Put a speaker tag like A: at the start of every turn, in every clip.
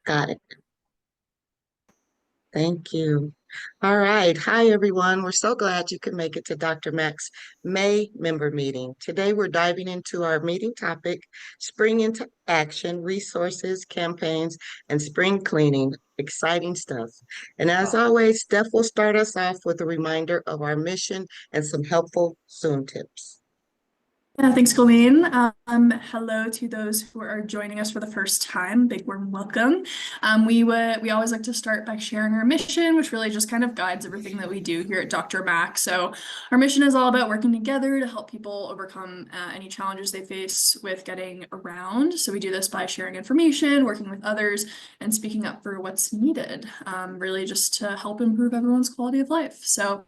A: Got it. Thank you. All right. Hi, everyone. We're so glad you could make it to Dr. Mack's May member meeting. Today, we're diving into our meeting topic, Spring into Action, Resources, Campaigns, and Spring Cleaning. Exciting stuff. And as always, Steph will start us off with a reminder of our mission and some helpful Zoom tips.
B: Yeah, thanks, Colleen. Hello to those who are joining us for the first time. Big warm welcome. We always like to start by sharing our mission, which really just kind of guides everything that we do here at DRMAC. So our mission is all about working together to help people overcome any challenges they face with getting around. So we do this by sharing information, working with others, and speaking up for what's needed, really just to help improve everyone's quality of life. So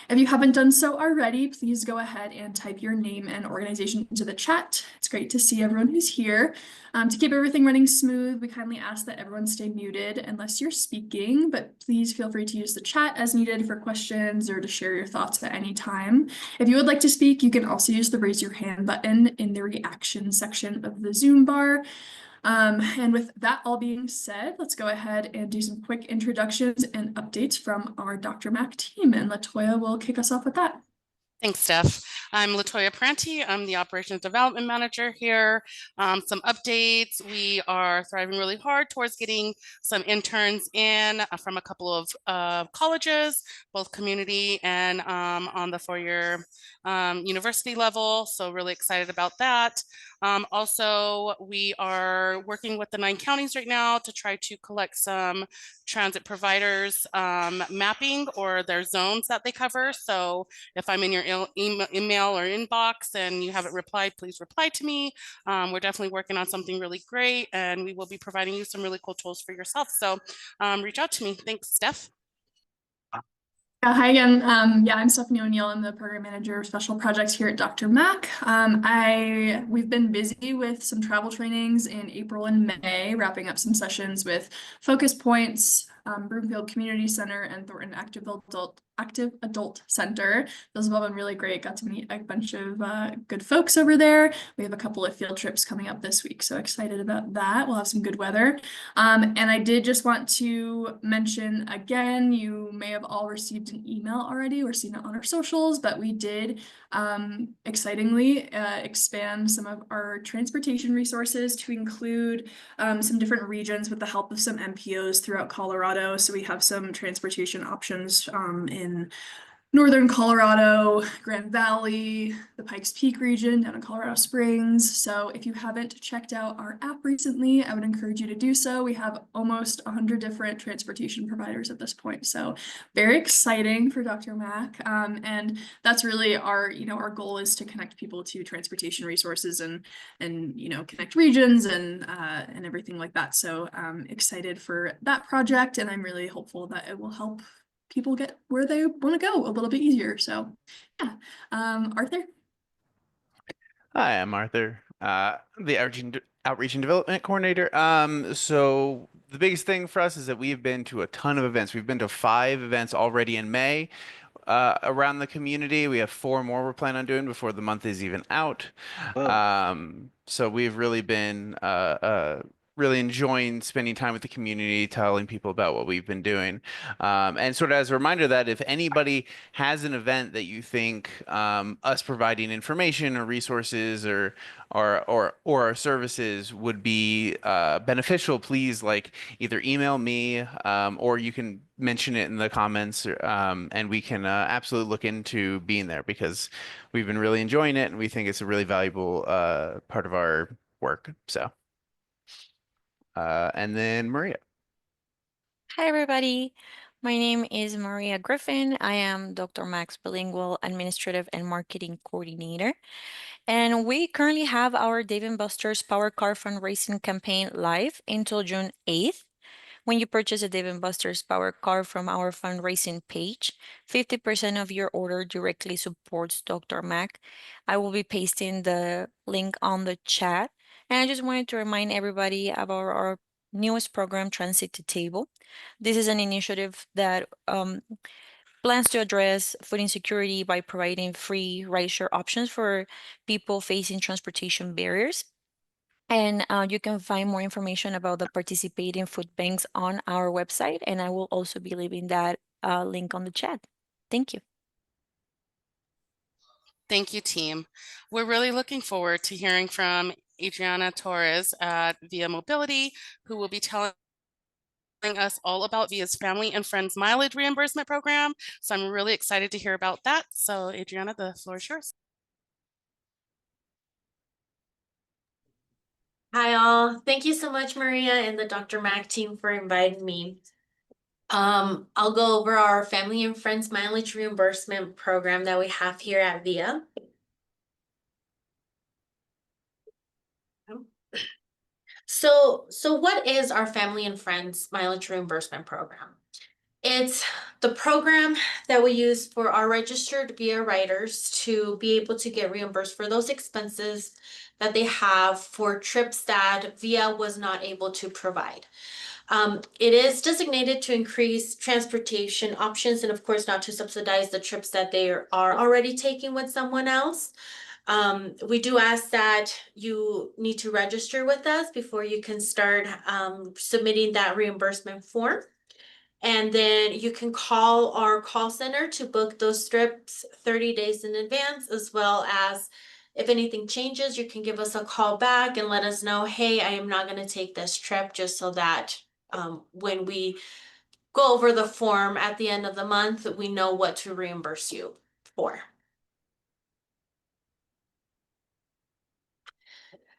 B: if you haven't done so already, please go ahead and type your name and organization into the chat. It's great to see everyone who's here. To keep everything running smooth, we kindly ask that everyone stay muted unless you're speaking, but please feel free to use the chat as needed for questions or to share your thoughts at any time. If you would like to speak, you can also use the raise your hand button in the reaction section of the Zoom bar. And with that all being said, let's go ahead and do some quick introductions and updates from our Dr. Mac team, and Latoya will kick us off with that.
C: Thanks, Steph. I'm Latoya Pranti. I'm the Operations Development Manager here. Some updates. We are thriving really hard towards getting some interns in from a couple of colleges, both community and on the four-year university level. So really excited about that. Also, we are working with the 9 counties right now to try to collect some transit providers mapping or their zones that they cover. So if I'm in your email or inbox and you haven't replied, please reply to me. We're definitely working on something really great, and we will be providing you some really cool tools for yourself. So reach out to me. Thanks, Steph.
B: Hi again. I'm Stephanie O'Neill. I'm the program manager of special projects here at Dr. Mac. We've been busy with some travel trainings in April and May, wrapping up some sessions with Focus Points, Broomfield Community Center, and Thornton Active Adult Center. Those have all been really great. Got to meet a bunch of good folks over there. We have a couple of field trips coming up this week, so excited about that. We'll have some good weather. And I did just want to mention again, you may have all received an email already or seen it on our socials, but we did excitingly expand some of our transportation resources to include some different regions with the help of some MPOs throughout Colorado. So we have some transportation options in Northern Colorado, Grand Valley, the Pikes Peak region down in Colorado Springs. So if you haven't checked out our app recently, I would encourage you to do so. We have almost 100 different transportation providers at this point. So very exciting for Dr. Mac. And that's really our goal is to connect people to transportation resources and connect regions and everything like that. So excited for that project, and I'm really hopeful that it will help people get where they want to go a little bit easier. So yeah. Arthur?
D: Hi, I'm Arthur, the Outreach and Development Coordinator. So the biggest thing for us is that we've been to a ton of events. We've been to 5 events already in May around the community. We have 4 more we're planning on doing before the month is even out. So we've really been really enjoying spending time with the community, telling people about what we've been doing. And sort of as a reminder that if anybody has an event that you think us providing information or resources or our services would be beneficial, please either email me or you can mention it in the comments, and we can absolutely look into being there because we've been really enjoying it and we think it's a really valuable part of our work. So. And then Maria.
E: Hi, everybody. My name is Maria Griffin. I am Dr. Mac's Bilingual Administrative and Marketing Coordinator. And we currently have our Dave & Buster's Power Car fundraising campaign live until June 8th. When you purchase a Dave & Buster's Power Car from our fundraising page, 50% of your order directly supports Dr. Mac. I will be pasting the link on the chat. And I just wanted to remind everybody about our newest program, Transit to Table. This is an initiative that plans to address food insecurity by providing free rideshare options for people facing transportation barriers. And you can find more information about the participating food banks on our website. And I will also be leaving that link on the chat. Thank you.
C: Thank you, team. We're really looking forward to hearing from Adriana Torres at Via Mobility, who will be telling us all about Via's Family and Friends Mileage Reimbursement Program. So I'm really excited to hear about that. So Adriana, the floor is yours.
F: Hi all. Thank you so much, Maria and the DRMAC team for inviting me. I'll go over our Family and Friends Mileage Reimbursement Program that we have here at VIA. So what is our Family and Friends Mileage Reimbursement Program? It's the program that we use for our registered VIA riders to be able to get reimbursed for those expenses that they have for trips that VIA was not able to provide. It is designated to increase transportation options and of course not to subsidize the trips that they are already taking with someone else. We do ask that you need to register with us before you can start submitting that reimbursement form. And then you can call our call center to book those trips 30 days in advance, as well as if anything changes, you can give us a call back and let us know, hey, I am not going to take this trip, just so that when we go over the form at the end of the month, we know what to reimburse you for.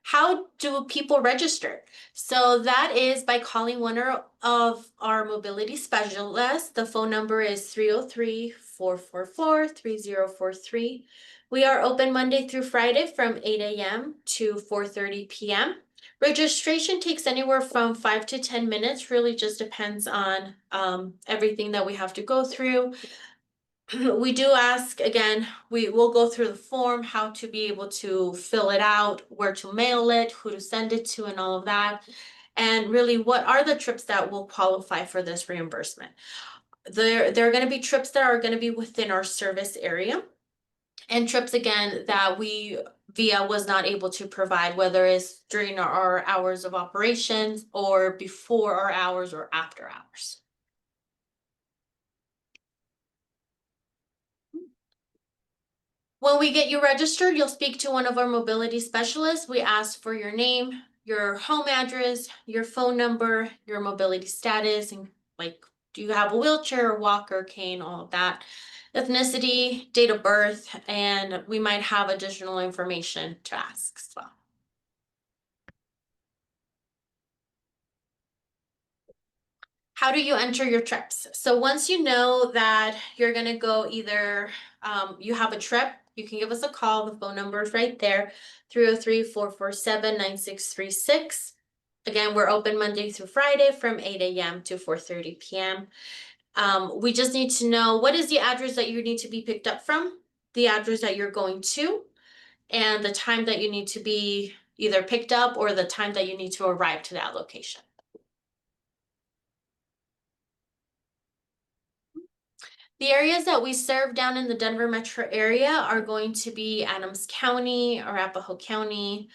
F: How do people register? So that is by calling one of our mobility specialists. The phone number is 303-444-3043. We are open Monday through Friday from 8 a.m. to 4:30 p.m. Registration takes anywhere from 5 to 10 minutes, really just depends on everything that we have to go through. We do ask, again, we will go through the form, how to be able to fill it out, where to mail it, who to send it to, and all of that. And really, what are the trips that will qualify for this reimbursement? There are going to be trips that are going to be within our service area, and trips, again, that VIA was not able to provide, whether it's during our hours of operations or before our hours or after hours. When we get you registered, you'll speak to one of our mobility specialists. We ask for your name, your home address, your phone number, your mobility status, and like, do you have a wheelchair, walker, cane, all of that, ethnicity, date of birth, and we might have additional information to ask as well. How do you enter your trips? So once you know that you're going to go, either you have a trip, you can give us a call. The phone number is right there, 303-447-9636. Again, we're open Monday through Friday from 8 a.m. to 4:30 p.m. We just need to know, what is the address that you need to be picked up from, the address that you're going to, and the time that you need to be either picked up or the time that you need to arrive to that location. The areas that we serve down in the Denver metro area are going to be Adams County, Arapahoe County,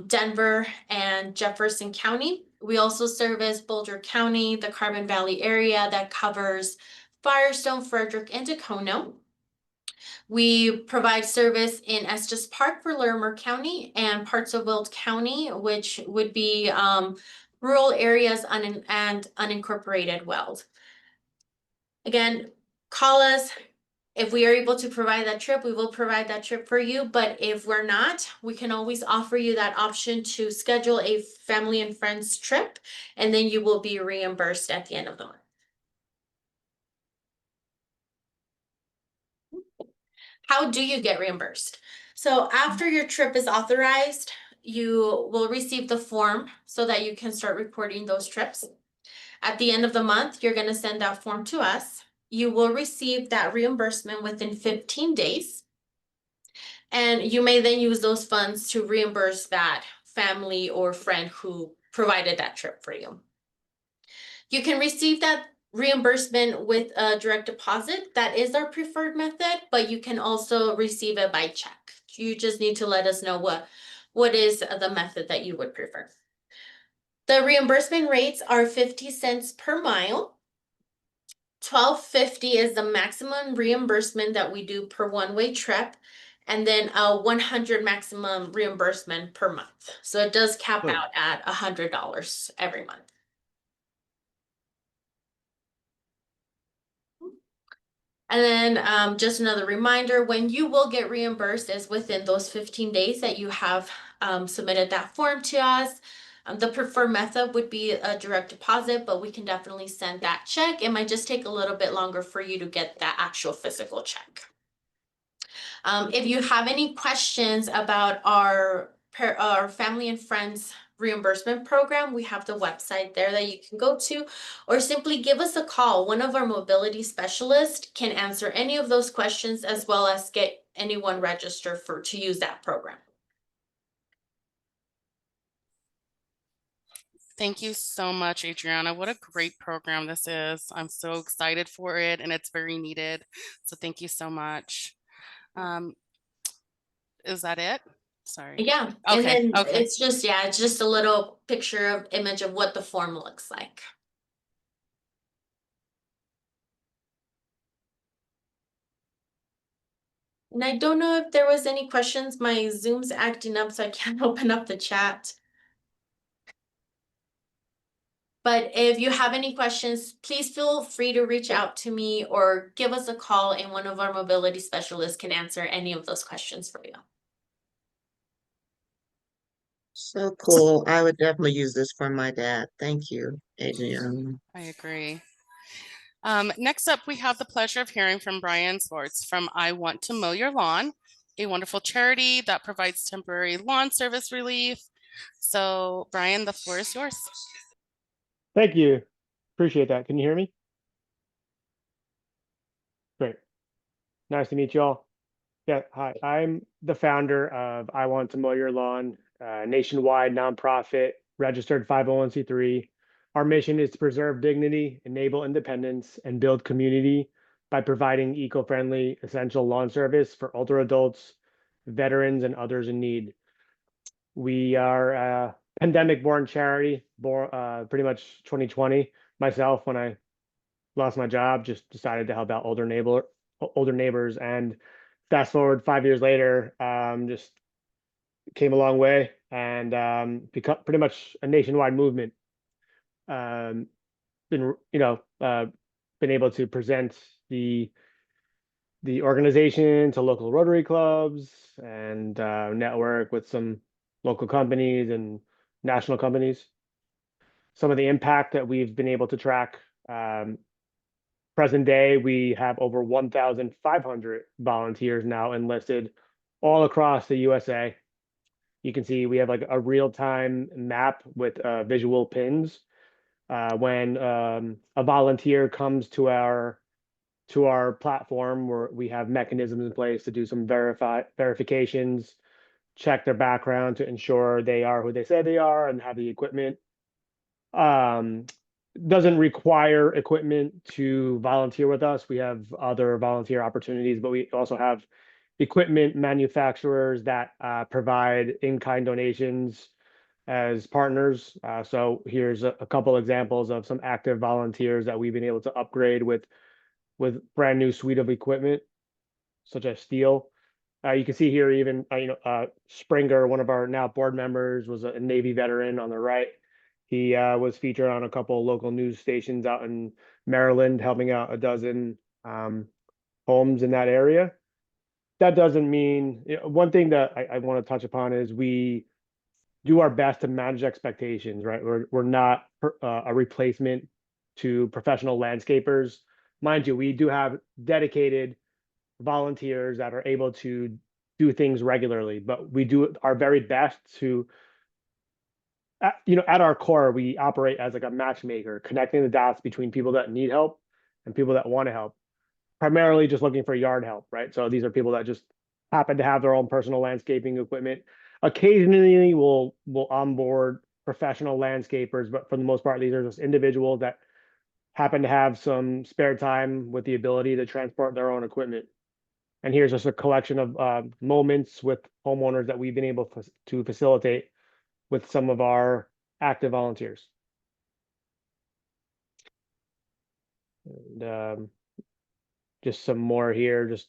F: Denver, and Jefferson County. We also service Boulder County, the Carbon Valley area that covers Firestone, Frederick, and Dacono. We provide service in Estes Park for Larimer County and parts of Weld County, which would be rural areas and unincorporated Weld. Again, call us. If we are able to provide that trip, we will provide that trip for you. But if we're not, we can always offer you that option to schedule a family and friends trip, and then you will be reimbursed at the end of the month. How do you get reimbursed? So after your trip is authorized, you will receive the form so that you can start recording those trips. At the end of the month, you're going to send that form to us. You will receive that reimbursement within 15 days. And you may then use those funds to reimburse that family or friend who provided that trip for you. You can receive that reimbursement with a direct deposit. That is our preferred method, but you can also receive it by check. You just need to let us know what is the method that you would prefer. The reimbursement rates are 50 cents per mile. $12.50 is the maximum reimbursement that we do per one-way trip, and then a 100 maximum reimbursement per month. So it does cap
D: Oh.
F: out at $100 every month. And then just another reminder, when you will get reimbursed is within those 15 days that you have submitted that form to us. The preferred method would be a direct deposit, but we can definitely send that check. It might just take a little bit longer for you to get that actual physical check. If you have any questions about our family and friends reimbursement program, we have the website there that you can go to, or simply give us a call. One of our mobility specialists can answer any of those questions, as well as get anyone registered to use that program.
C: Thank you so much, Adriana. What a great program this is. I'm so excited for it, and it's very needed. So thank you so much. Is that it? Sorry.
F: Yeah, and
C: Okay,
F: then
C: okay.
F: it's just a little image of what the form looks like. And I don't know if there was any questions. My Zoom's acting up, so I can't open up the chat. But if you have any questions, please feel free to reach out to me or give us a call, and one of our mobility specialists can answer any of those questions for you.
A: So cool. I would definitely use this for my dad. Thank you, Adrian.
C: I agree. Next up, we have the pleasure of hearing from Brian Swartz from I Want to Mow Your Lawn, a wonderful charity that provides temporary lawn service relief. So, Brian, the floor is yours.
G: Thank you. Appreciate that. Can you hear me? Great. Nice to meet you all. Yeah, hi. I'm the founder of I Want to Mow Your Lawn, a nationwide nonprofit, registered 501c3. Our mission is to preserve dignity, enable independence, and build community by providing eco-friendly, essential lawn service for older adults, veterans, and others in need. We are a pandemic-born charity, pretty much 2020. Myself, when I lost my job, just decided to help out older neighbors, and fast forward 5 years later, just came a long way and become pretty much a nationwide movement. Been been able to present the organization to local Rotary clubs and network with some local companies and national companies. Some of the impact that we've been able to track. Present day, we have over 1,500 volunteers now enlisted all across the USA. You can see we have like a real-time map with visual pins. When a volunteer comes to our platform, where we have mechanisms in place to do some verifications, check their background to ensure they are who they say they are and have the equipment. Doesn't require equipment to volunteer with us. We have other volunteer opportunities, but we also have equipment manufacturers that provide in-kind donations as partners. So here's a couple examples of some active volunteers that we've been able to upgrade with brand new suite of equipment, such as steel. You can see here even Springer, one of our now board members, was a Navy veteran on the right. He was featured on a couple of local news stations out in Maryland, helping out a dozen homes in that area. That doesn't mean, one thing that I want to touch upon is we do our best to manage expectations, right? We're not a replacement to professional landscapers. Mind you, we do have dedicated volunteers that are able to do things regularly, but we do our very best to at our core, we operate as like a matchmaker, connecting the dots between people that need help and people that want to help, primarily just looking for yard help, right? So these are people that just happen to have their own personal landscaping equipment. Occasionally we'll onboard professional landscapers, but for the most part, these are just individuals that happen to have some spare time with the ability to transport their own equipment. And here's just a collection of moments with homeowners that we've been able to facilitate with some of our active volunteers. And just some more here, just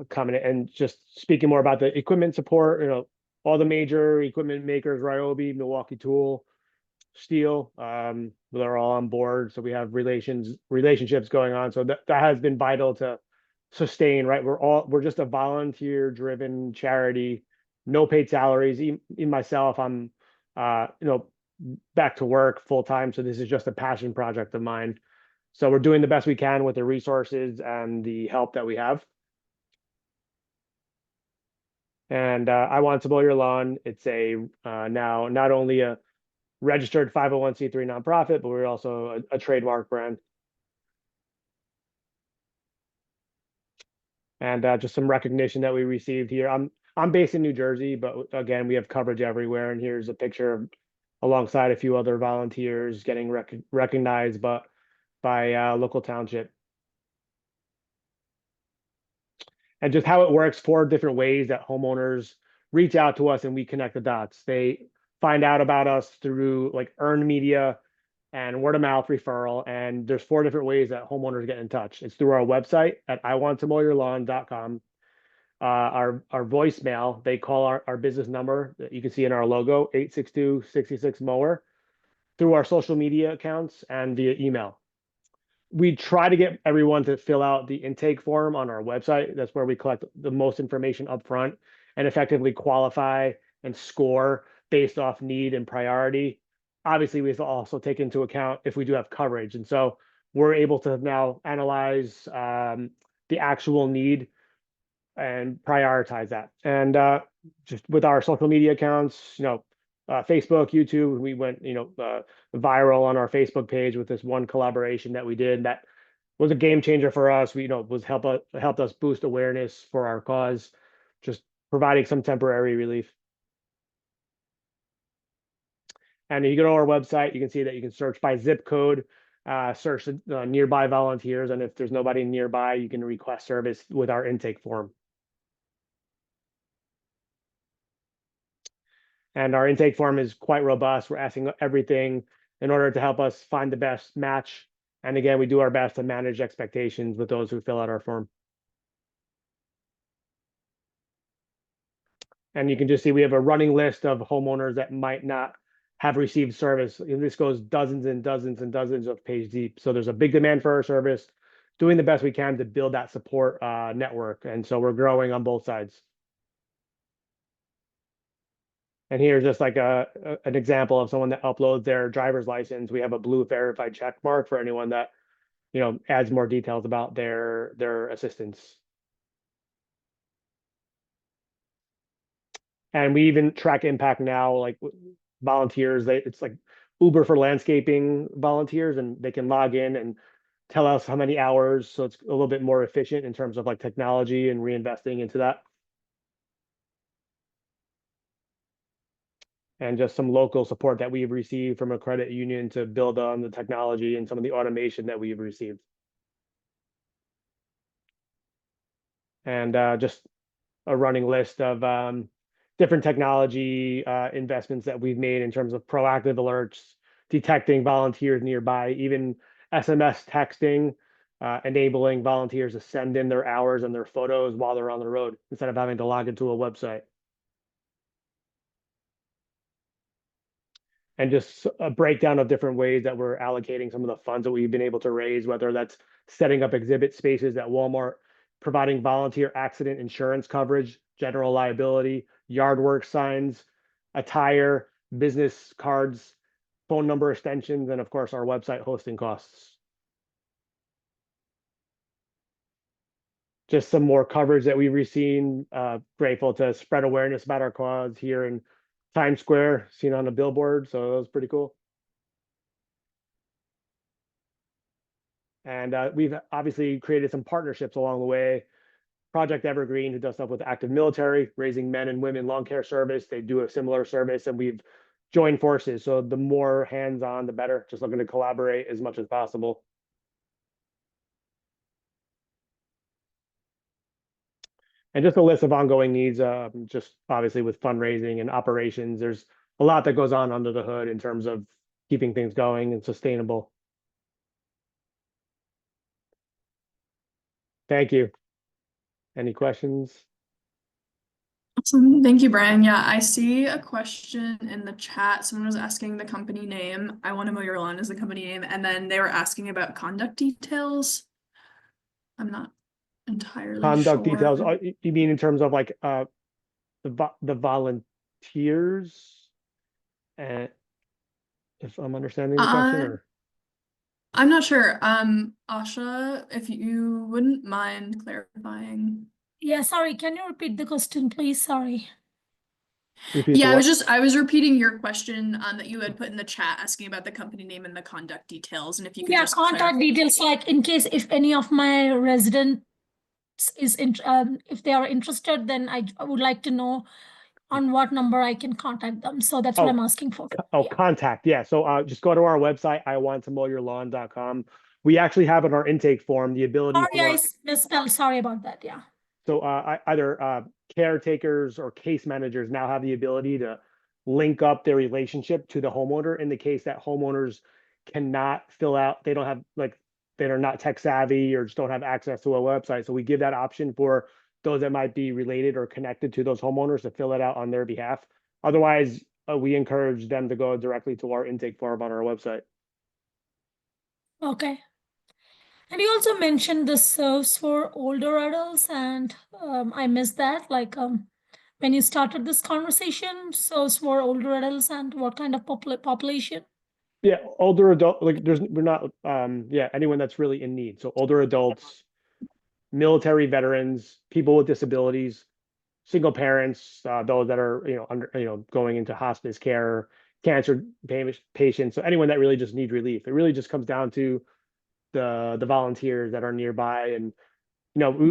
G: coming and just speaking more about the equipment support. All the major equipment makers, Ryobi, Milwaukee Tool, Steel, they're all on board. So we have relationships going on. So that has been vital to sustain, right? We're just a volunteer driven charity, no paid salaries. Even myself, I'm back to work full time. So this is just a passion project of mine. So we're doing the best we can with the resources and the help that we have. And I Want to Mow Your Lawn. It's now not only a registered 501c3 nonprofit, but we're also a trademark brand. And just some recognition that we received here. I'm based in New Jersey, but again, we have coverage everywhere. And here's a picture alongside a few other volunteers getting recognized, but by local township. And just how it works, 4 different ways that homeowners reach out to us and we connect the dots. They find out about us through like earned media and word of mouth referral. And there's 4 different ways that homeowners get in touch. It's through our website at iwanttomowyourlawn.com. Our voicemail, they call our business number that you can see in our logo, 862-66-MOWER, through our social media accounts and via email. We try to get everyone to fill out the intake form on our website. That's where we collect the most information up front and effectively qualify and score based off need and priority. Obviously, we have to also take into account if we do have coverage. And so we're able to now analyze the actual need and prioritize that. And just with our social media accounts, Facebook, YouTube, we went, viral on our Facebook page with this one collaboration that we did that was a game changer for us. We, helped us boost awareness for our cause, just providing some temporary relief. And if you go to our website, you can see that you can search by zip code, search nearby volunteers. And if there's nobody nearby, you can request service with our intake form. And our intake form is quite robust. We're asking everything in order to help us find the best match. And again, we do our best to manage expectations with those who fill out our form. And you can just see we have a running list of homeowners that might not have received service. This goes dozens and dozens and dozens of page deep. So there's a big demand for our service, doing the best we can to build that support network. And so we're growing on both sides. And here's just like an example of someone that uploads their driver's license. We have a blue verified check mark for anyone that, adds more details about their assistance. And we even track impact now, like volunteers. It's like Uber for landscaping volunteers, and they can log in and tell us how many hours. So it's a little bit more efficient in terms of like technology and reinvesting into that. And just some local support that we've received from a credit union to build on the technology and some of the automation that we've received. And just a running list of different technology investments that we've made in terms of proactive alerts, detecting volunteers nearby, even SMS texting, enabling volunteers to send in their hours and their photos while they're on the road instead of having to log into a website. And just a breakdown of different ways that we're allocating some of the funds that we've been able to raise, whether that's setting up exhibit spaces at Walmart, providing volunteer accident insurance coverage, general liability, yard work signs, attire, business cards, phone number extensions, and of course, our website hosting costs. Just some more coverage that we've received. Grateful to spread awareness about our cause here in Times Square, seen on a billboard, so that was pretty cool. And we've obviously created some partnerships along the way. Project Evergreen, who does stuff with active military, raising men and women lawn care service. They do a similar service, and we've joined forces. So the more hands-on, the better. Just looking to collaborate as much as possible. and just a list of ongoing needs, just obviously with fundraising and operations. There's a lot that goes on under the hood in terms of keeping things going and sustainable. Thank you. Any questions?
B: Awesome. Thank you, Brian. Yeah, I see a question in the chat. Someone was asking the company name. I want to mow your lawn is the company name. And then they were asking about conduct details. I'm not entirely
G: Conduct
B: sure.
G: details, you mean in terms of like the volunteers? And if I'm understanding the question, or
B: I'm not sure. Asha, if you wouldn't mind clarifying.
H: Yeah, sorry, can you repeat the question, please? Sorry.
G: repeat
B: Yeah,
G: the what?
B: I was repeating your question that you had put in the chat asking about the company name and the conduct details, and if you could
H: Yeah,
B: just
H: contact details, like in case if any of my residents is if they are interested, then I would like to know on what number I can contact them. So that's what
G: Oh,
H: I'm asking for.
G: Oh,
H: Yeah.
G: contact. Yeah. So just go to our website, iwanttomowyourlawn.com. We actually have in our intake form the ability
H: Sorry,
G: for
H: I misspelled. Sorry about that. Yeah.
G: so either caretakers or case managers now have the ability to link up their relationship to the homeowner in the case that homeowners cannot fill out, they don't have like they are not tech savvy or just don't have access to a website. So we give that option for those that might be related or connected to those homeowners to fill it out on their behalf. Otherwise, we encourage them to go directly to our intake form on our website.
H: Okay. And you also mentioned this serves for older adults, and I missed that. Like when you started this conversation, serves for older adults and what kind of population?
G: Yeah, older adult, like we're not yeah, anyone that's really in need. So older adults, military veterans, people with disabilities, single parents, those that are going into hospice care, cancer patients, so anyone that really just needs relief. It really just comes down to the volunteers that are nearby, and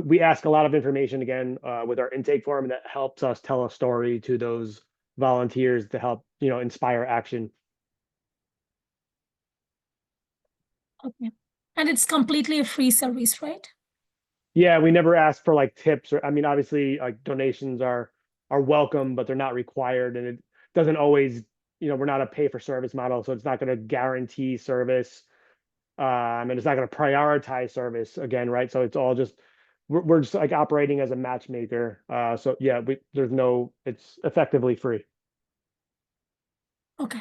G: we ask a lot of information again with our intake form, and that helps us tell a story to those volunteers to help inspire action.
H: Okay. And it's completely a free service, right?
G: Yeah, we never ask for like tips, or I mean, obviously like donations are welcome, but they're not required, and it doesn't always, we're not a pay for service model, so it's not going to guarantee service, and it's not going to prioritize service again, right? So it's all just we're just like operating as a matchmaker. So yeah, it's effectively free.
H: Okay.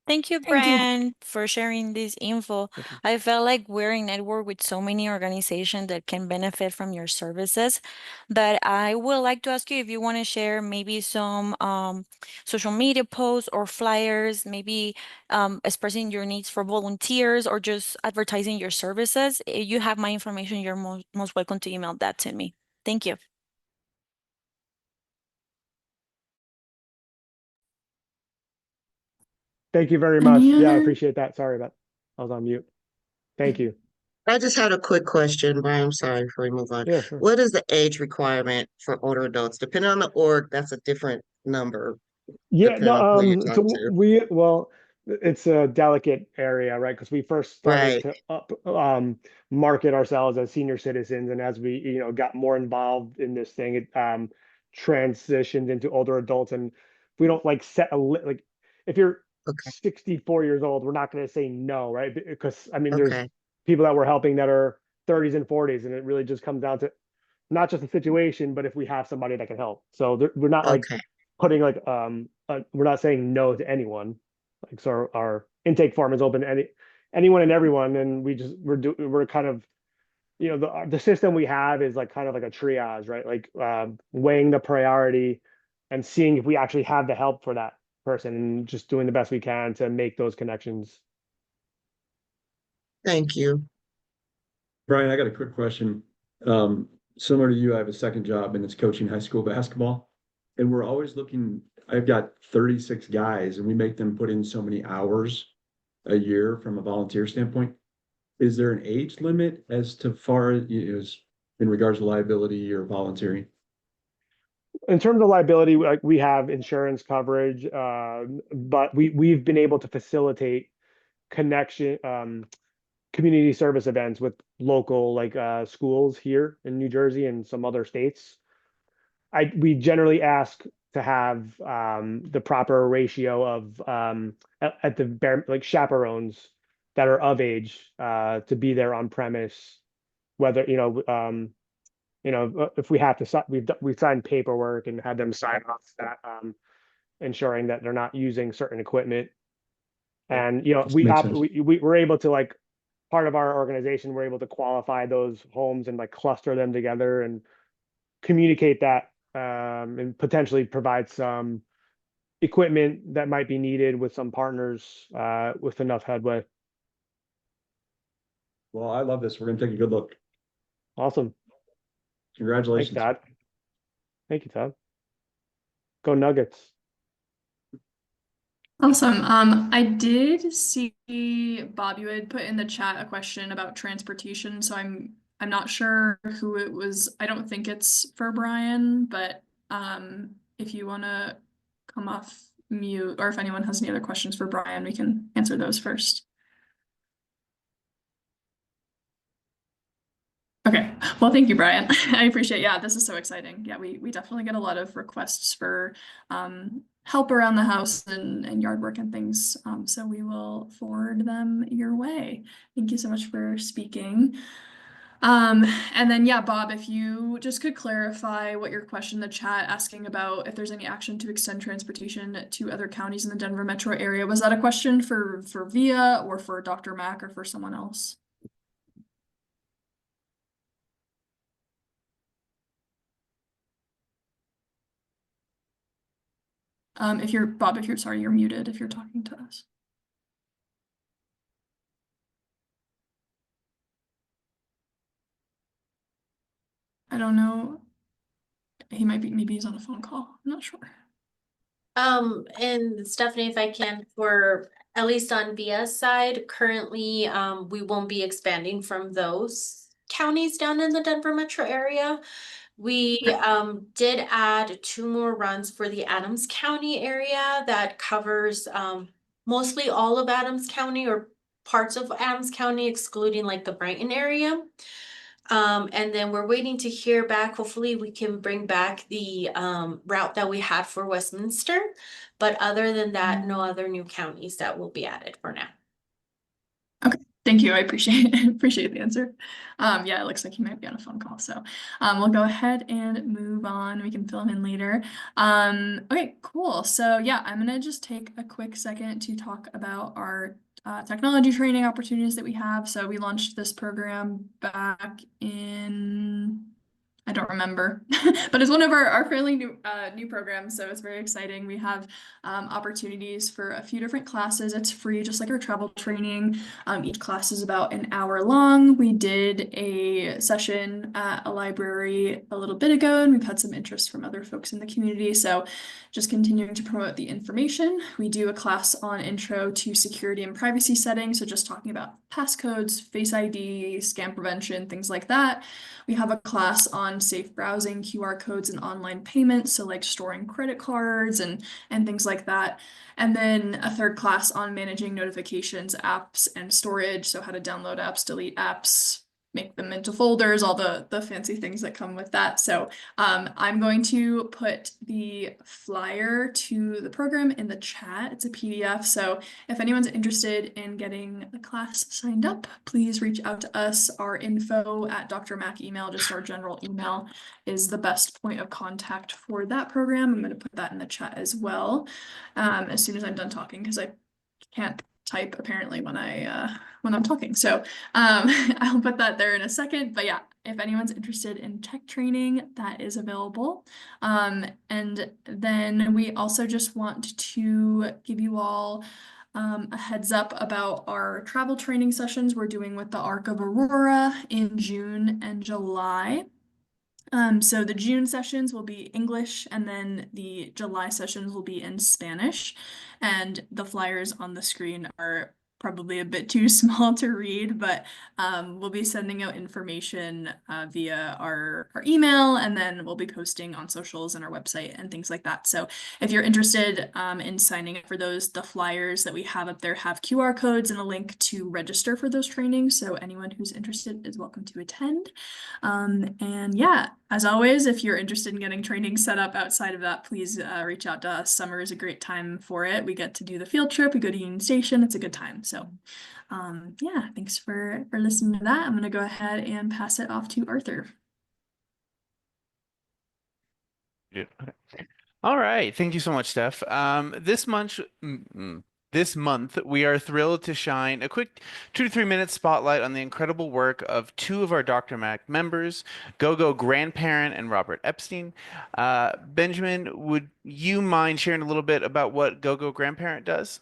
E: Thank you,
H: Thank you.
E: Brian, for sharing this info. I felt like we're in network with so many organizations that can benefit from your services. But I would like to ask you if you want to share maybe some social media posts or flyers, maybe expressing your needs for volunteers or just advertising your services. If you have my information, you're most welcome to email that to me. Thank you.
G: Thank you very much.
B: Any
G: Yeah, I
B: other-
G: appreciate that. Sorry about I was on mute. Thank you.
A: I just had a quick question, Brian. I'm sorry before we move on.
G: Yeah, sure.
A: What is the age requirement for older adults? Depending on the org, that's a different number.
G: Yeah,
A: Depending on who you
G: no,
A: talk
G: so
A: to.
G: well, it's a delicate area, right? Because we first started
A: Right.
G: to market ourselves as senior citizens, and as we, got more involved in this thing, it transitioned into older adults, and we don't like set like if you're
A: Okay.
G: 64 years old, we're not going to say no, right? Because I mean, there's
A: Okay.
G: people that we're helping that are 30s and 40s, and it really just comes down to not just the situation, but if we have somebody that can help. So we're not like
A: Okay.
G: putting like we're not saying no to anyone. Like so our intake form is open to anyone and everyone, and we're kind of the system we have is like kind of like a triage, right? Like weighing the priority and seeing if we actually have the help for that person, and just doing the best we can to make those connections.
A: Thank you.
I: Brian, I got a quick question. Similar to you, I have a second job and it's coaching high school basketball. And we're always looking, I've got 36 guys and we make them put in so many hours a year from a volunteer standpoint. Is there an age limit as to far as in regards to liability or volunteering?
G: In terms of liability, like we have insurance coverage, but we've been able to facilitate connection, community service events with local schools here in New Jersey and some other states. We generally ask to have the proper ratio of at the bare chaperones that are of age to be there on premise, whether if we have to we've signed paperwork and had them sign off that ensuring that they're not using certain equipment. And
I: Makes sense.
G: we're able to part of our organization, we're able to qualify those homes and cluster them together and communicate that and potentially provide some equipment that might be needed with some partners with enough headway.
I: Well, I love this. We're gonna take a good look.
G: Awesome. Thanks,
I: Congratulations.
G: Todd. Thank you, Todd. Go Nuggets.
B: Awesome. I did see, Bob, you had put in the chat a question about transportation, so I'm not sure who it was. I don't think it's for Brian, but if you want to come off mute, or if anyone has any other questions for Brian, we can answer those first. Okay, well, thank you, Brian. I appreciate, yeah, this is so exciting. Yeah, we definitely get a lot of requests for help around the house and yard work and things. So we will forward them your way. Thank you so much for speaking. And then, yeah, Bob, if you just could clarify what your question in the chat asking about if there's any action to extend transportation to other counties in the Denver metro area. Was that a question for VIA or for Dr. Mack or for someone else? If you're Bob, if you're sorry, you're muted if you're talking to us. I don't know. He might be, maybe he's on a phone call. I'm not sure.
F: And Stephanie, if I can, for at least on VIA's side, currently, we won't be expanding from those counties down in the Denver metro area. We did add 2 more runs for the Adams County area that covers mostly all of Adams County or parts of Adams County, excluding the Brighton area. And then we're waiting to hear back. Hopefully we can bring back the route that we had for Westminster. But other than that, no other new counties that will be added for now.
B: Okay, thank you. I appreciate the answer. Yeah, it looks like he might be on a phone call. So we'll go ahead and move on. We can fill him in later. Okay, cool. So yeah, I'm gonna just take a quick second to talk about our technology training opportunities that we have. So we launched this program back in, I don't remember, but it's one of our fairly new programs, so it's very exciting. We have opportunities for a few different classes. It's free, just like our travel training. Each class is about an hour long. We did a session at a library a little bit ago, and we've had some interest from other folks in the community. So just continuing to promote the information. We do a class on intro to security and privacy settings, so just talking about passcodes, Face ID, scam prevention, things like that. We have a class on safe browsing, QR codes, and online payments, so storing credit cards and things like that. And then a third class on managing notifications, apps, and storage, so how to download apps, delete apps, make them into folders, all the fancy things that come with that. So I'm going to put the flyer to the program in the chat. It's a PDF. So if anyone's interested in getting the class signed up, please reach out to us. Our info at Dr. Mac email, just our general email, is the best point of contact for that program. I'm going to put that in the chat as well as soon as I'm done talking, because I can't type apparently when I'm talking. So I'll put that there in a second. But yeah, if anyone's interested in tech training, that is available. And then we also just want to give you all a heads up about our travel training sessions we're doing with the Arc of Aurora in June and July. So the June sessions will be English, and then the July sessions will be in Spanish. And the flyers on the screen are probably a bit too small to read, but we'll be sending out information via our email, and then we'll be posting on socials and our website and things like that. So if you're interested in signing up for those, the flyers that we have up there have QR codes and a link to register for those trainings. So anyone who's interested is welcome to attend. And yeah, as always, if you're interested in getting training set up outside of that, please reach out to us. Summer is a great time for it. We get to do the field trip, we go to Union Station, it's a good time. So yeah, thanks for listening to that. I'm gonna go ahead and pass it off to Arthur.
D: Yeah. All right. Thank you so much, Steph. This month, we are thrilled to shine a quick 2 to 3 minute spotlight on the incredible work of two of our Dr. Mac members, Gogo Grandparent and Robert Epstein. Benjamin, would you mind sharing a little bit about what Gogo Grandparent does?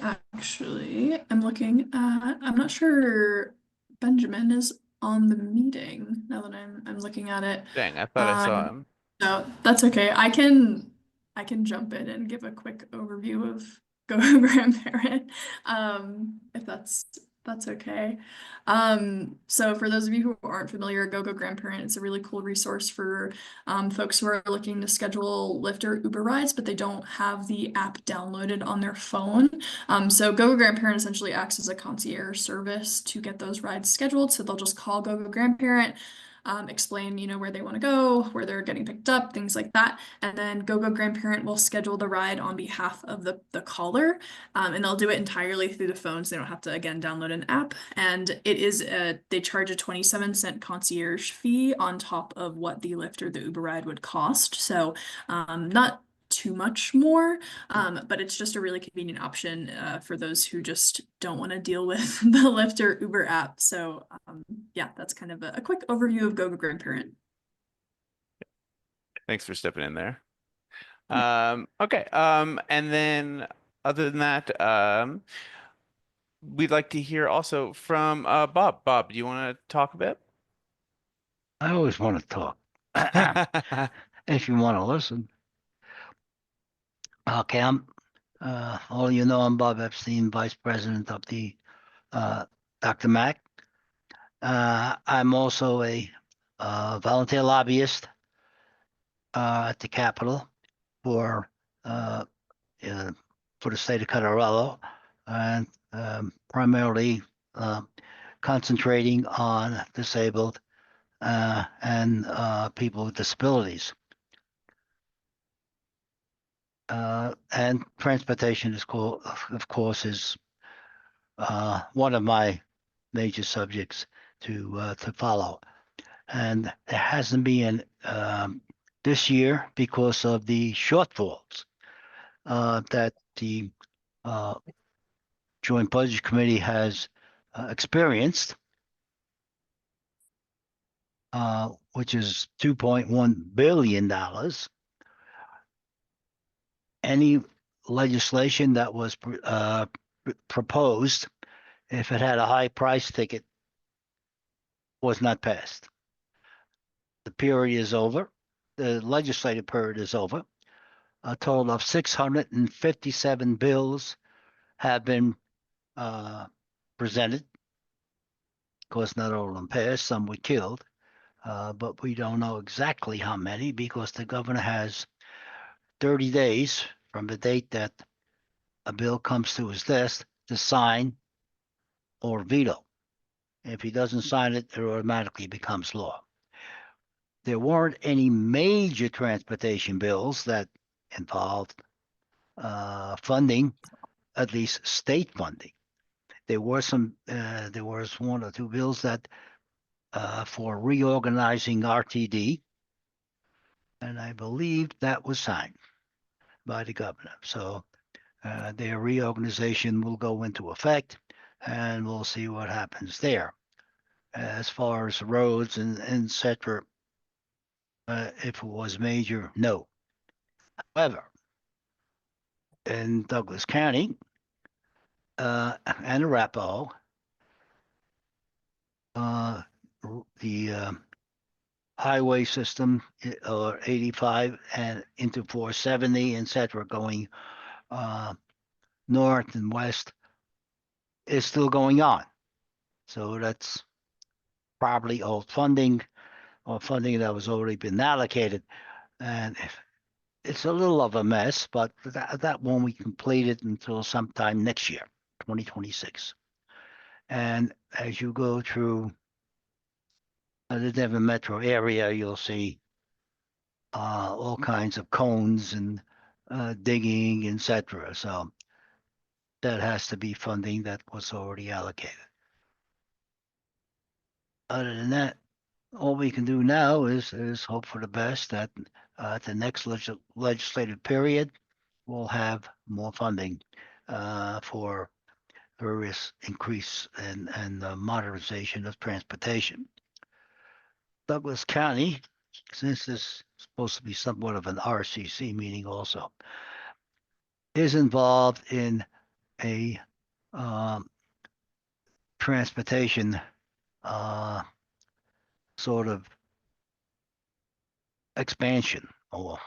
B: Actually, I'm looking at, I'm not sure Benjamin is on the meeting now that I'm looking at it.
D: Dang, I thought I saw him.
B: No, that's okay. I can jump in and give a quick overview of Go Grandparent, if that's okay. So for those of you who aren't familiar, GoGo Grandparent is a really cool resource for folks who are looking to schedule Lyft or Uber rides, but they don't have the app downloaded on their phone. So GoGo Grandparent essentially acts as a concierge service to get those rides scheduled. So they'll just call GoGo Grandparent, explain, where they want to go, where they're getting picked up, things like that. And then GoGo Grandparent will schedule the ride on behalf of the caller. And they'll do it entirely through the phone, so they don't have to, again, download an app. And they charge a 27-cent concierge fee on top of what the Lyft or the Uber ride would cost. So not too much more, but it's just a really convenient option for those who just don't want to deal with the Lyft or Uber app. So yeah, that's kind of a quick overview of GoGo Grandparent.
D: Thanks for stepping in there. Okay. And then other than that, we'd like to hear also from Bob. Bob, do you want to talk a bit?
J: I always want to talk if you want to listen. Okay, all you know, I'm Bob Epstein, Vice President of the Dr. Mac. I'm also a volunteer lobbyist at the Capitol for the state of Colorado, and primarily concentrating on disabled and people with disabilities. And transportation is of course, is one of my major subjects to follow. And there hasn't been this year because of the shortfalls that the Joint Budget Committee has experienced, which is $2.1 billion. Any legislation that was proposed, if it had a high price ticket, was not passed. The period is over. The legislative period is over. A total of 657 bills have been presented. Of course, not all of them passed. Some were killed. But we don't know exactly how many because the governor has 30 days from the date that a bill comes to his desk to sign or veto. If he doesn't sign it, it automatically becomes law. There weren't any major transportation bills that involved funding, at least state funding. There were some. There was one or two bills that for reorganizing RTD, and I believe that was signed by the governor. So their reorganization will go into effect, and we'll see what happens there. As far as roads and et cetera, if it was major, no. However, in Douglas County and Arapahoe, the highway system, or 85 and into 470, etc., going north and west, is still going on. So that's probably old funding or funding that was already been allocated. And it's a little of a mess, but that won't be completed until sometime next year, 2026. And as you go through the Denver metro area, you'll see all kinds of cones and digging, etc. So that has to be funding that was already allocated. Other than that, all we can do now is hope for the best that the next legislative period will have more funding for various increase and modernization of transportation. Douglas County, since this is supposed to be somewhat of an RCC meeting also, is involved in a transportation sort of expansion, or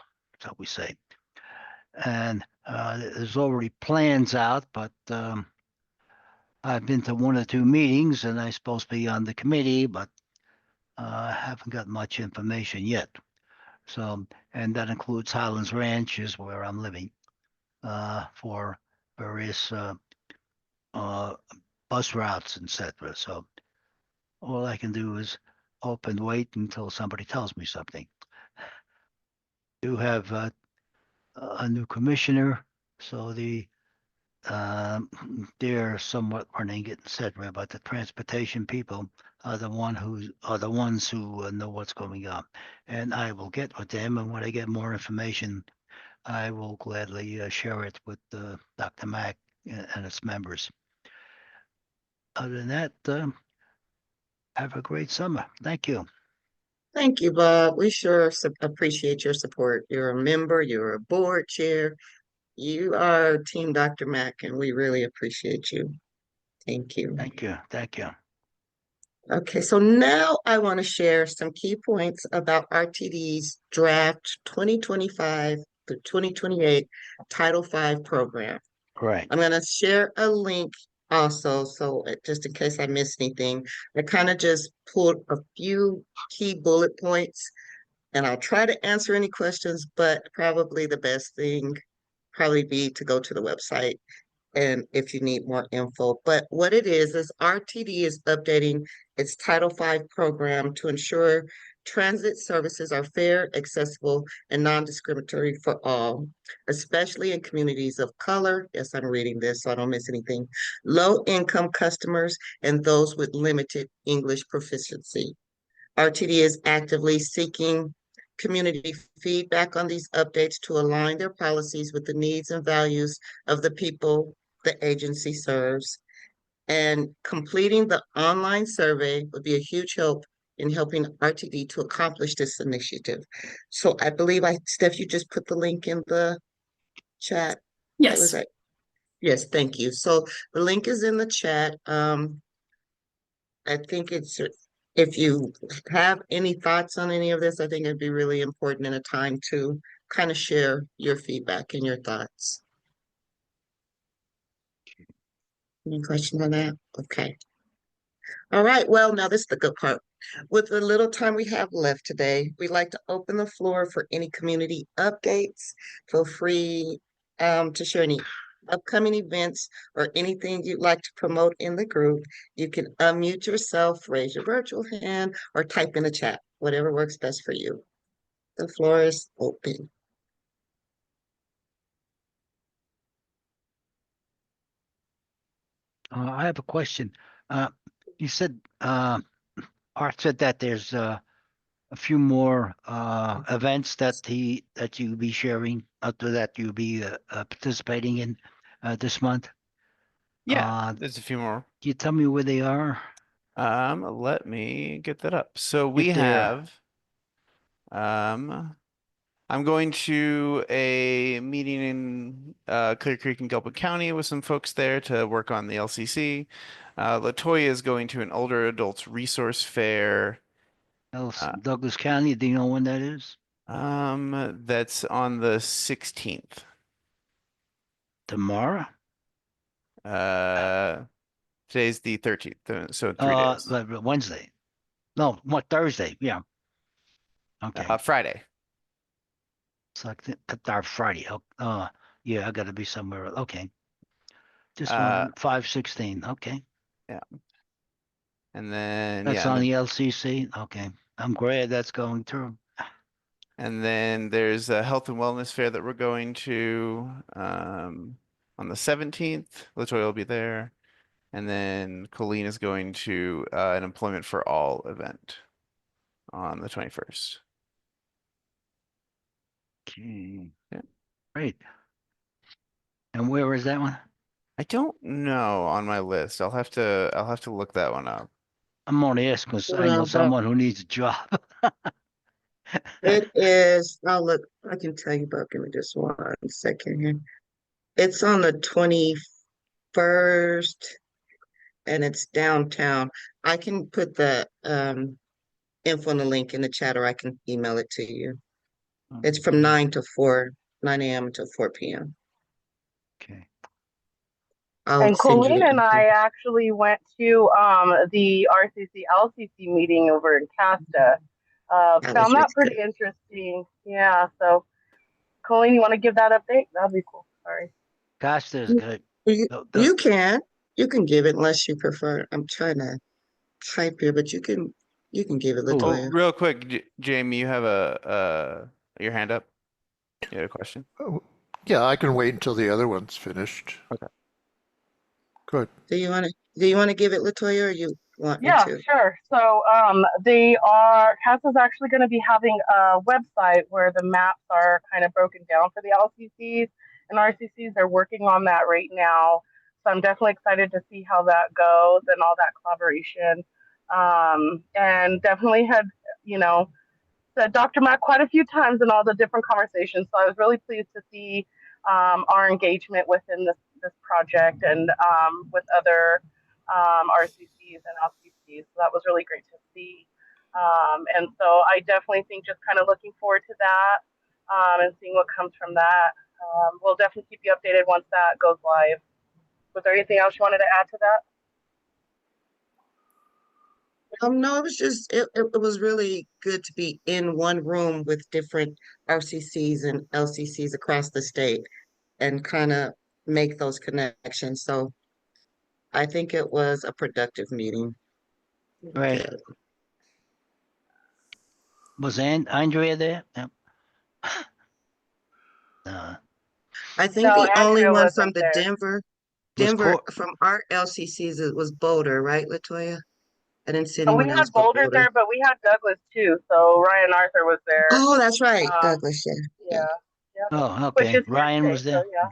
J: shall we say. And there's already plans out, but I've been to one or two meetings and I'm supposed to be on the committee, but I haven't got much information yet. So, and that includes Highlands Ranch, is where I'm living, for various bus routes, etc. So all I can do is hope and wait until somebody tells me something. Do have a new commissioner, so they're somewhat running it, etc. But the transportation people are the ones who know what's going on, and I will get with them. And when I get more information, I will gladly share it with Dr. Mack and its members. Other than that, have a great summer. Thank you.
A: Thank you, Bob. We sure appreciate your support. You're a member, you're a board chair. You are Team Dr. Mack, and we really appreciate you. Thank you.
J: Thank you. Thank you.
A: Okay, so now I want to share some key points about RTD's draft 2025 to 2028 Title V program.
J: Right.
A: I'm going to share a link also, so just in case I miss anything, I kind of just pulled a few key bullet points, and I'll try to answer any questions, but probably the best thing probably be to go to the website and if you need more info. But what it is RTD is updating its Title V program to ensure transit services are fair, accessible, and non-discriminatory for all, especially in communities of color. Yes, I'm reading this so I don't miss anything. Low-income customers and those with limited English proficiency. RTD is actively seeking community feedback on these updates to align their policies with the needs and values of the people the agency serves. And completing the online survey would be a huge help in helping RTD to accomplish this initiative. So I believe Steph, you just put the link in the chat.
B: Yes.
A: Was right. Yes, thank you. So the link is in the chat. I think if you have any thoughts on any of this, I think it'd be really important in a time to kind of share your feedback and your thoughts. Any questions on that? Okay. All right. Well, now this is the good part. With the little time we have left today, we'd like to open the floor for any community updates. Feel free to share any upcoming events or anything you'd like to promote in the group. You can unmute yourself, raise your virtual hand, or type in the chat, whatever works best for you. The floor is open.
J: I have a question. You said Art said that there's a few more events that you'll be sharing, that you'll be participating in this month.
D: Yeah, there's a few more.
J: Can you tell me where they are?
D: Let me get that up. So we
J: If they're-
D: have I'm going to a meeting in Clear Creek and Gilpin County with some folks there to work on the LCC. Latoya is going to an older adults resource fair
J: Douglas County, do you know when that is?
D: That's on the 16th.
J: Tomorrow?
D: Today's the 13th, so 3 days.
J: Wednesday. No, what, Thursday? Yeah. Okay.
D: Friday.
J: So I think our Friday. Yeah, I gotta be somewhere. Okay. Just
D: Uh,
J: 5/16. Okay.
D: Yeah. And then
J: That's
D: yeah,
J: on the LCC. Okay. I'm glad that's going through.
D: and then there's a health and wellness fair that we're going to on the 17th. Latoya will be there. And then Colleen is going to an Employment for All event on the 21st.
J: Okay.
D: Yeah.
J: Great. And where is that one?
D: I don't know on my list. I'll have to look that one up.
J: I'm only asking because I know someone who needs a job.
A: It is, I'll look, I can tell you about, give me just 1 second here. It's on the 21st and it's downtown. I can put the info and the link in the chat or I can email it to you. It's from 9 to 4, 9 a.m. to 4 p.m.
J: Okay.
A: And
K: Colleen and I actually went to the RCC LCC meeting over in Casta. Found that pretty interesting. Yeah, so Colleen, you want to give that update? That'd be cool. Sorry.
J: Casta is good.
A: You can give it unless you prefer. I'm trying to type here, but you can give it, Latoya.
D: Oh, real quick, Jamie, you have your hand up. You had a question?
L: Oh, yeah, I can wait until the other one's finished.
D: Okay.
L: Good.
A: Do you want to give it, Latoya, or you want me
K: Yeah,
A: to?
K: sure. So CASA's actually going to be having a website where the maps are kind of broken down for the LCCs and RCCs. They're working on that right now. So I'm definitely excited to see how that goes and all that collaboration. And definitely had, said Dr. Mac quite a few times in all the different conversations. So I was really pleased to see our engagement within this project and with other RCCs and LCCs. So that was really great to see. And so I definitely think just kind of looking forward to that and seeing what comes from that. We'll definitely keep you updated once that goes live. Was there anything else you wanted to add to that?
A: No, it was just it was really good to be in one room with different RCCs and LCCs across the state and kind of make those connections. So I think it was a productive meeting.
J: Right.
A: Good.
J: Was Andrea there? Yep.
A: I think the only one from the Denver
J: Was
A: from our LCCs it was Boulder, right, Latoya? I didn't see
K: Oh, we
A: anyone
K: had
A: else but
K: Boulder there, but we had Douglas too. So Ryan Arthur was there.
A: Oh, that's right, Douglas.
K: Yeah.
J: Oh,
K: Which
J: okay.
K: is
J: Ryan was there.
K: So yeah.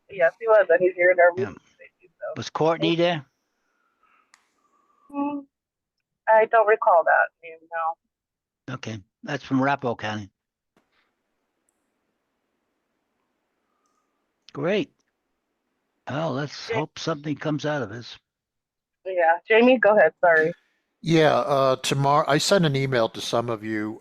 K: Yes, he was, and he's here in our
J: Yeah.
K: meeting today too. So.
J: Was Courtney there?
K: I don't recall that name. No.
J: Okay, that's from Arapahoe County. Great. Well, let's hope something comes out of this.
K: Yeah, Jamie, go ahead. Sorry.
L: Yeah, tomorrow I sent an email to some of you.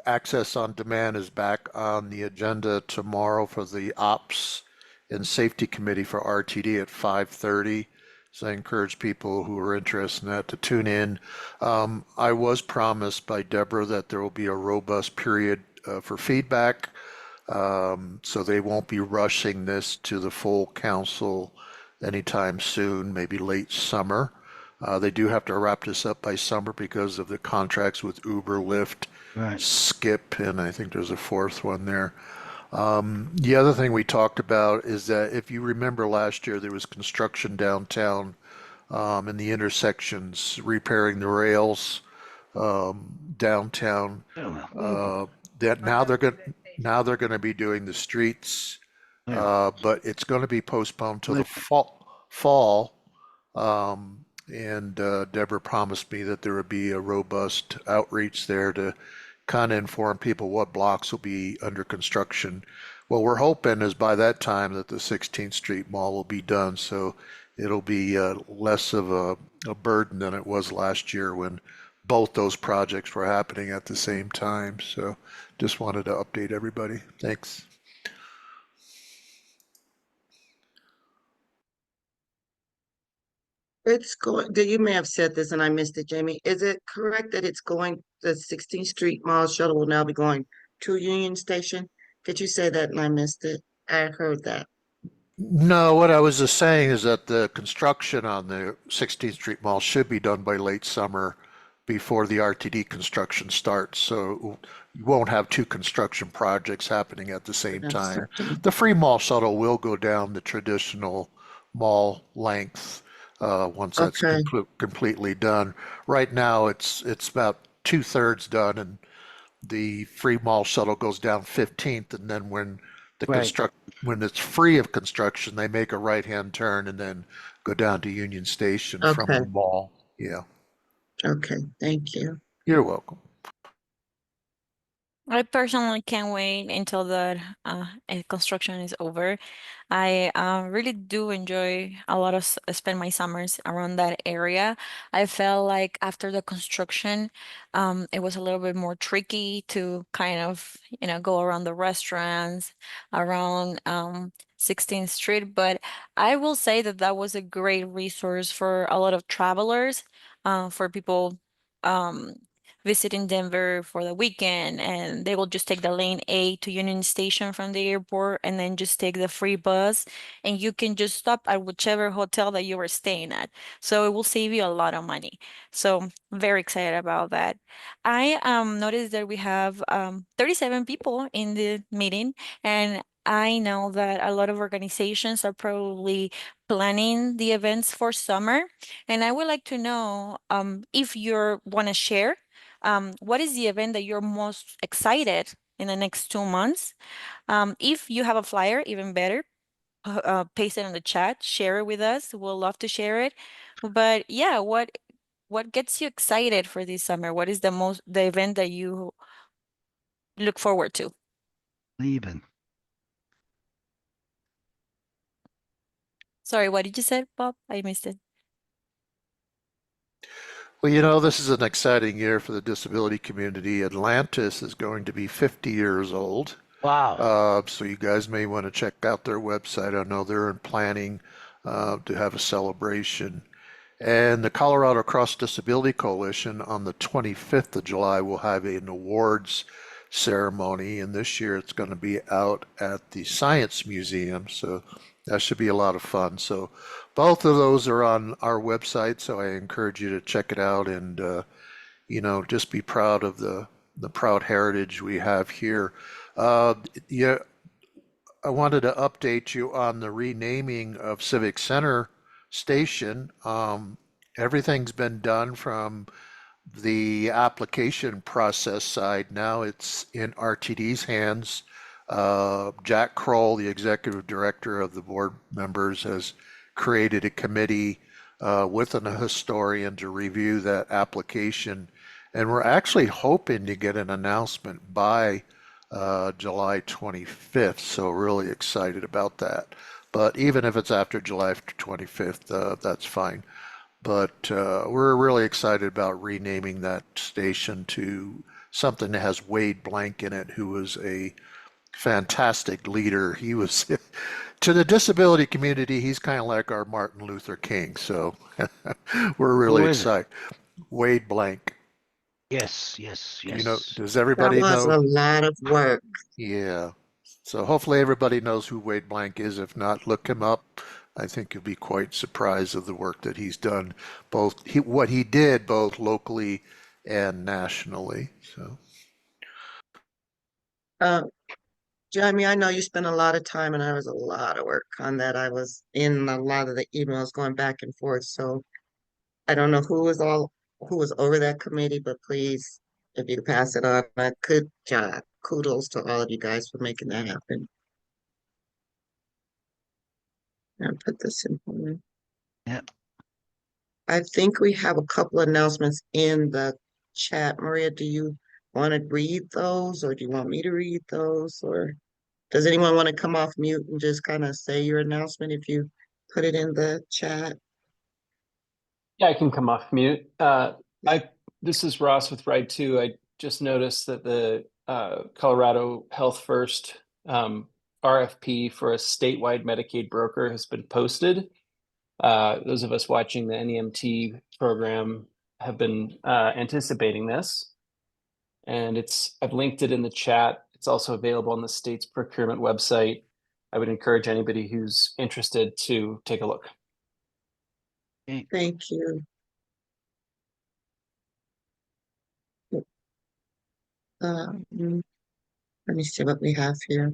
L: Access on Demand is back on the agenda tomorrow for the Ops and Safety Committee for RTD at 5:30. So I encourage people who are interested in that to tune in. I was promised by Deborah that there will be a robust period for feedback. So they won't be rushing this to the full council anytime soon, maybe late summer. They do have to wrap this up by summer because of the contracts with Uber, Lyft, Skip, and I think there's a fourth one there. The other thing we talked about is that if you remember last year, there was construction downtown in the intersections, repairing the rails downtown. That now they're going to be doing the streets, but it's going to be postponed till the fall. And Deborah promised me that there would be a robust outreach there to kind of inform people what blocks will be under construction. What we're hoping is by that time that the 16th Street Mall will be done, so it'll be less of a burden than it was last year when both those projects were happening at the same time. So just wanted to update everybody. Thanks.
A: It's going, you may have said this and I missed it, Jamie. Is it correct that it's going, the 16th Street Mall shuttle will now be going to Union Station? Did you say that and I missed it? I heard that.
L: No, what I was just saying is that the construction on the 16th Street Mall should be done by late summer before the RTD construction starts. So you won't have two construction projects happening at the same
A: That's
L: time.
A: something.
L: The free mall shuttle will go down the traditional mall length once that's
A: Okay,
L: completely done. Right now, it's about 2/3 done, and the free mall shuttle goes down 15th, and then the
J: Right.
L: when it's free of construction, they make a right-hand turn and then go down to Union Station from
A: okay,
L: the mall. Yeah,
A: okay. Thank you.
L: you're welcome.
E: I personally can't wait until the construction is over. I really do enjoy a lot of spend my summers around that area. I felt like after the construction, it was a little bit more tricky to kind of, go around the restaurants, around 16th Street. But I will say that that was a great resource for a lot of travelers, for people visiting Denver for the weekend, and they will just take the lane A to Union Station from the airport and then just take the free bus, and you can just stop at whichever hotel that you were staying at. So it will save you a lot of money. So very excited about that. I noticed that we have 37 people in the meeting, and I know that a lot of organizations are probably planning the events for summer, and I would like to know if you want to share what is the event that you're most excited in the next 2 months? If you have a flyer, even better, paste it in the chat, share it with us. We'll love to share it. But yeah, what gets you excited for this summer? What is the event that you look forward to?
J: Leaving.
E: Sorry, what did you say, Bob? I missed it.
L: Well, this is an exciting year for the disability community. Atlantis is going to be 50 years old.
J: Wow.
L: So you guys may want to check out their website. I know they're in planning to have a celebration. And the Colorado Cross Disability Coalition on the 25th of July will have an awards ceremony. And this year it's going to be out at the Science Museum. So that should be a lot of fun. So both of those are on our website. So I encourage you to check it out and, just be proud of the proud heritage we have here. Yeah, I wanted to update you on the renaming of Civic Center Station. Everything's been done from the application process side. Now it's in RTD's hands. Jack Kroll, the executive director of the board members, has created a committee with an historian to review that application. And we're actually hoping to get an announcement by July 25th. So really excited about that. But even if it's after July 25th, that's fine. But we're really excited about renaming that station to something that has Wade Blank in it, who was a fantastic leader. He was, to the disability community, he's kind of like our Martin Luther King. So we're really
J: Who is it?
L: excited. Wade Blank.
J: Yes, yes, yes.
L: Does
A: That
L: everybody
A: was
L: know?
A: a lot of work.
L: Yeah. So hopefully everybody knows who Wade Blank is. If not, look him up. I think you'll be quite surprised of the work that he's done, what he did both locally and nationally. So
A: Uh, Jamie, I know you spent a lot of time and there was a lot of work on that. I was in a lot of the emails going back and forth. So I don't know who was over that committee, but please, if you could pass it on, good job. Kudos to all of you guys for making that happen. And put this in here.
J: Yep.
A: I think we have a couple announcements in the chat. Maria, do you want to read those or do you want me to read those? Or does anyone want to come off mute and just kind of say your announcement if you put it in the chat?
M: Yeah, I can come off mute. This is Ross with Ride 2. I just noticed that the Colorado Health First RFP for a statewide Medicaid broker has been posted. Those of us watching the NEMT program have been anticipating this. And I've linked it in the chat. It's also available on the state's procurement website. I would encourage anybody who's interested to take a look.
A: Thank you. Let me see what we have here.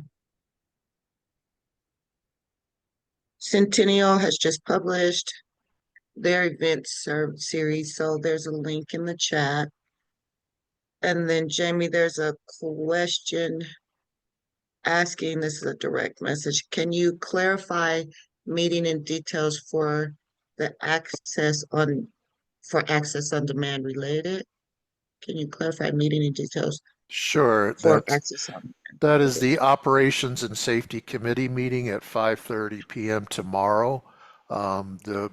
A: Centennial has just published their event series, so there's a link in the chat. And then Jamie, there's a question asking, this is a direct message, can you clarify meeting and details for the access on demand related? Can you clarify meeting and details
L: Sure.
A: for access on demand?
L: That is the Operations and Safety Committee meeting at 5:30 p.m. tomorrow. The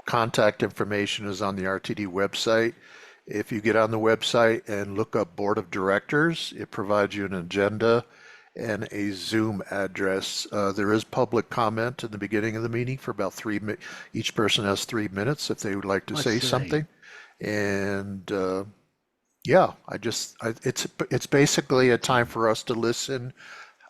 L: contact information is on the RTD website. If you get on the website and look up Board of Directors, it provides you an agenda and a Zoom address. There is public comment in the beginning of the meeting for about 3 minutes. Each person has 3 minutes if they would like to say something. And yeah, it's basically a time for us to listen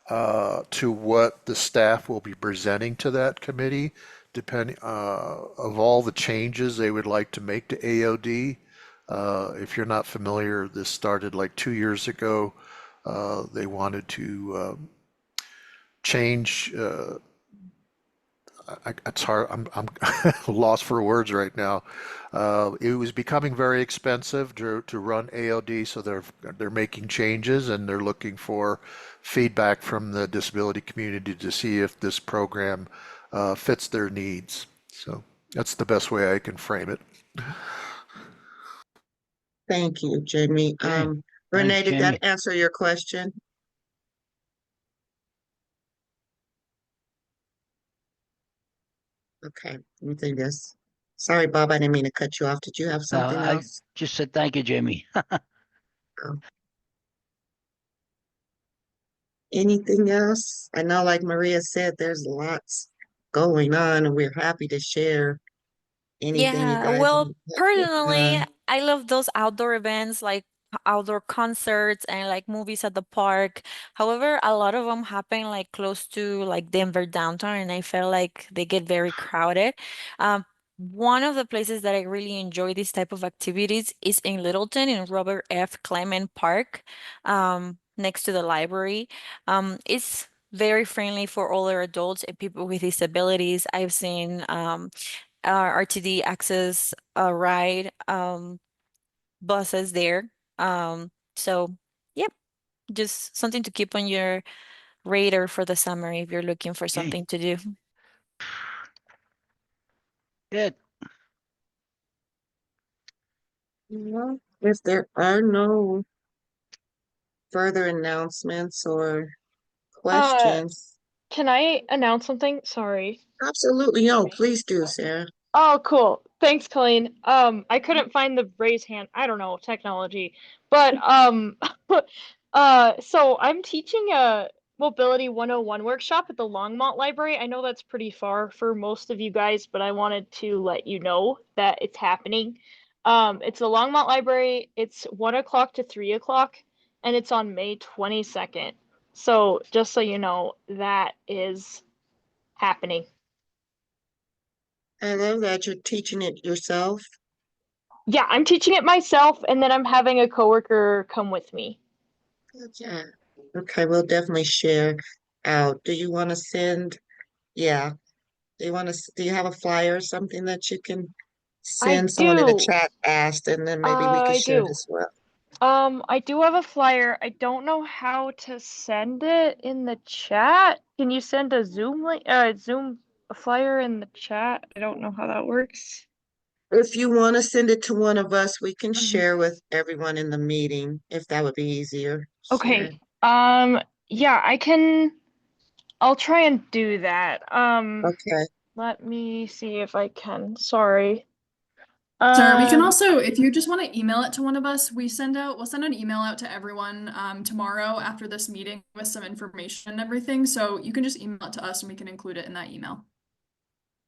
L: to what the staff will be presenting to that committee, depending of all the changes they would like to make to AOD. If you're not familiar, this started like 2 years ago. They wanted to change. It's hard. I'm lost for words right now. It was becoming very expensive to run AOD, so they're making changes and they're looking for feedback from the disability community to see if this program fits their needs. So that's the best way I can frame it.
A: Thank you, Jamie. Renee, did that answer your question? Okay, let me think this. Sorry, Bob, I didn't mean to cut you off. Did you have something else?
J: I just said thank you, Jamie.
A: Anything else? I know, like Maria said, there's lots going on, and we're happy to share anything you
E: Yeah,
A: guys
E: well,
A: have
E: personally,
A: done.
E: I love those outdoor events like outdoor concerts and like movies at the park. However, a lot of them happen like close to like Denver downtown, and I feel like they get very crowded. One of the places that I really enjoy this type of activities is in Littleton in Robert F. Clement Park, next to the library. It's very friendly for older adults and people with disabilities. I've seen RTD access ride buses there. So yep, just something to keep on your radar for the summer if you're looking for something to do.
J: Good.
A: Well, if there are no further announcements or questions.
N: Can I announce something? Sorry.
A: Absolutely, no, please do, Sarah.
N: Oh, cool. Thanks, Colleen. I couldn't find the raise hand. I don't know, technology. But so I'm teaching a Mobility 101 workshop at the Longmont Library. I know that's pretty far for most of you guys, but I wanted to let you know that it's happening. It's the Longmont Library. It's 1 o'clock to 3 o'clock, and it's on May 22nd. So just so you know, that is happening.
A: I love that you're teaching it yourself.
N: Yeah, I'm teaching it myself, and then I'm having a coworker come with me.
A: Yeah. Okay, we'll definitely share out. Do you want to send? Yeah. Do you have a flyer or something that you can send? Someone in the chat asked, and then maybe we could share it as well.
N: I do have a flyer. I don't know how to send it in the chat. Can you send a Zoom link, a flyer in the chat? I don't know how that works.
A: If you want to send it to one of us, we can share with everyone in the meeting, if that would be easier.
N: Okay. Yeah, I'll try and do that.
A: Okay.
N: Let me see if I can. Sorry.
B: Sure, we can also, if you just want to email it to one of us, we'll send an email out to everyone tomorrow after this meeting with some information and everything. So you can just email it to us and we can include it in that email.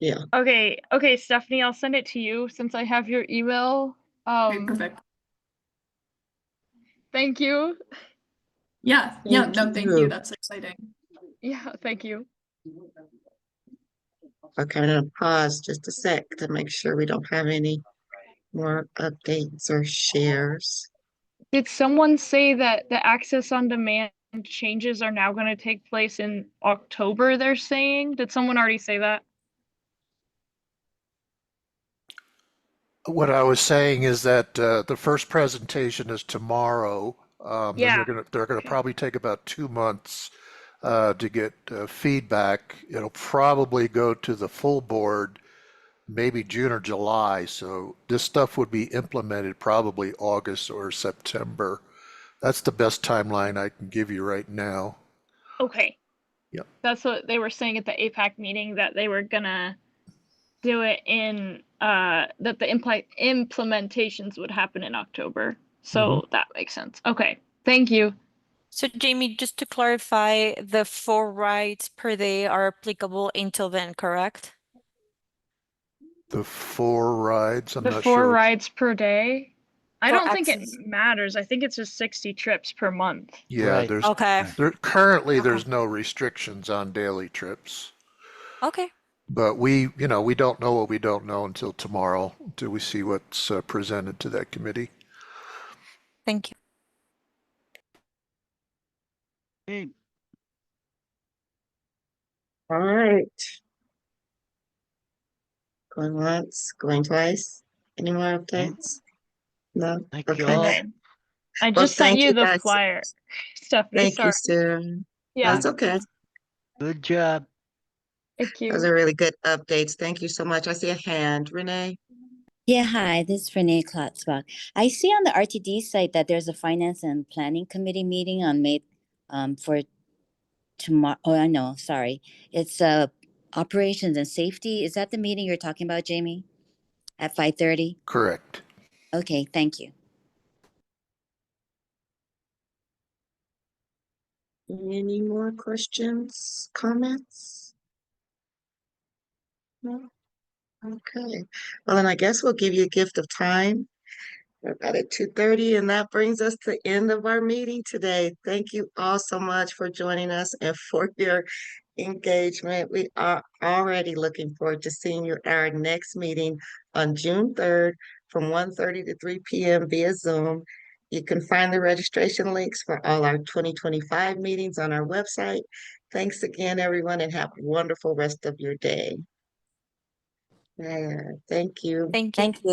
A: Yeah.
N: Okay, Stephanie, I'll send it to you since I have your email.
B: Okay, perfect.
N: Thank you.
B: Yeah, thank you. That's exciting.
N: Yeah, thank you.
A: Okay, I'm gonna pause just a sec to make sure we don't have any more updates or shares.
N: Did someone say that the access on demand changes are now going to take place in October, they're saying? Did someone already say that?
L: What I was saying is that the first presentation is tomorrow.
N: Yeah.
L: They're gonna probably take about 2 months to get feedback. It'll probably go to the full board maybe June or July. So this stuff would be implemented probably August or September. That's the best timeline I can give you right now.
N: Okay.
L: Yep.
N: That's what they were saying at the APAC meeting, that they were gonna do it in that the implementations would happen in October. So that makes sense. Okay. Thank you.
E: So Jamie, just to clarify, the 4 rides per day are applicable until then, correct?
L: The 4 rides, I'm
N: The
L: not
N: 4
L: sure.
N: rides per day? I
E: For
N: don't think it
E: access.
N: matters. I think it's just 60 trips per month.
L: Yeah,
J: Right.
E: Okay.
L: currently there's no restrictions on daily trips.
E: Okay.
L: But we don't know what we don't know until tomorrow, until we see what's presented to that committee.
E: Thank you.
J: Hey,
A: All right. Going once, going twice. Any more updates? No?
J: thank you
A: Okay.
J: all.
N: I
A: Well,
N: just sent
A: thank
N: you
A: you
N: the
A: guys.
N: flyer, Stephanie.
A: Thank you,
N: Sorry.
A: Sue.
N: Yeah.
A: That's okay.
J: Good job.
N: Thank
A: Those
N: you.
A: are really good updates. Thank you so much. I see a hand. Renee?
O: Yeah, hi, this is Renee Klotzbach. I see on the RTD site that there's a Finance and Planning Committee meeting on May for tomorrow. Oh, I know, sorry. It's Operations and Safety. Is that the meeting you're talking about, Jamie? At 5:30?
L: Correct.
O: Okay, thank you.
A: Any more questions, comments? No? Okay. Well, then I guess we'll give you a gift of time. We're about at 2:30, and that brings us to the end of our meeting today. Thank you all so much for joining us and for your engagement. We are already looking forward to seeing you at our next meeting on June 3rd from 1:30 to 3 p.m. via Zoom. You can find the registration links for all our 2025 meetings on our website. Thanks again, everyone, and have a wonderful rest of your day. Yeah, thank you.
E: Thank you.
O: Thank you.